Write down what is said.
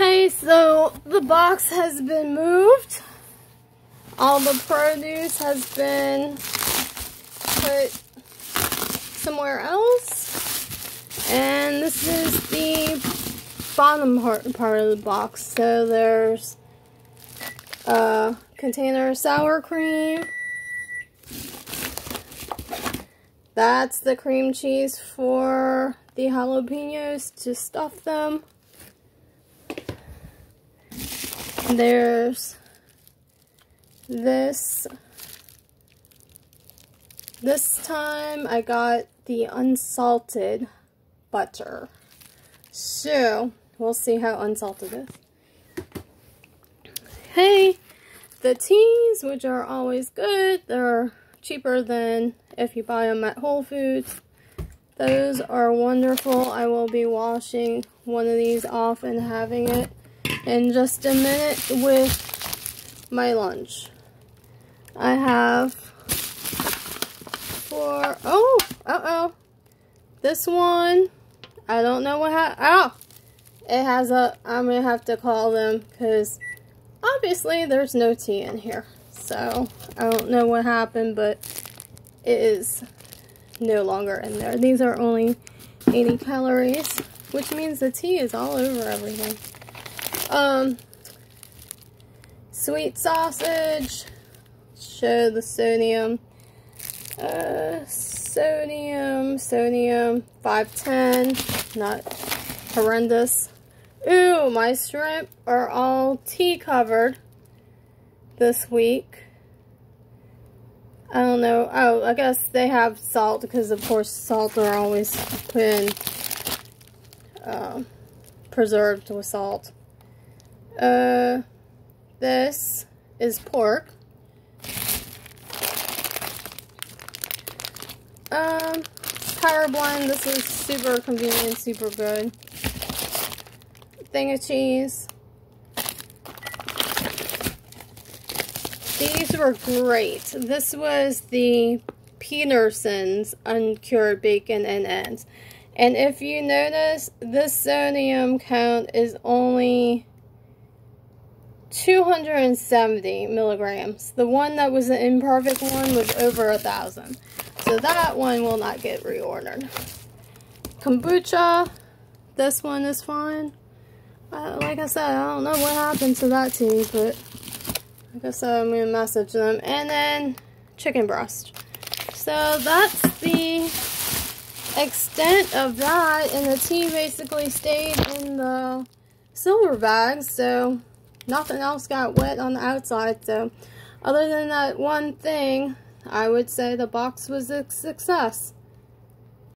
Okay, so the box has been moved. All the produce has been put somewhere else. And this is the bottom part of the box. So there's a container of sour cream. That's the cream cheese for the jalapenos to stuff them. There's this. This time I got the unsalted butter. So, we'll see how unsalted it is. Hey, the teas, which are always good, they're cheaper than if you buy them at Whole Foods. Those are wonderful. I will be washing one of these off and having it in just a minute with my lunch. I have this one, I don't know what it has I'm gonna have to call them because obviously there's no tea in here. So I don't know what happened, but it is no longer in there. These are only 80 calories, which means the tea is all over everything. Sweet sausage, show the sodium, sodium 510, not horrendous. Ooh, my shrimp are all tea covered this week. I don't know. Oh, I guess they have salt because, of course, salt are always put in, preserved with salt. This is pork. Power blend. This is super convenient, super good. Thing of cheese. These were great. This was the Peterson's uncured bacon and ends. And if you notice, this sodium count is only 270 milligrams. The one that was the Imperfect one was over 1,000. So that one will not get reordered. Kombucha. This one is fine. Like I said, I don't know what happened to that tea, but like I said, I'm going to message them. And then chicken breast. So that's the extent of that. And the tea basically stayed in the silver bag. So nothing else got wet on the outside. So other than that one thing, I would say the box was a success.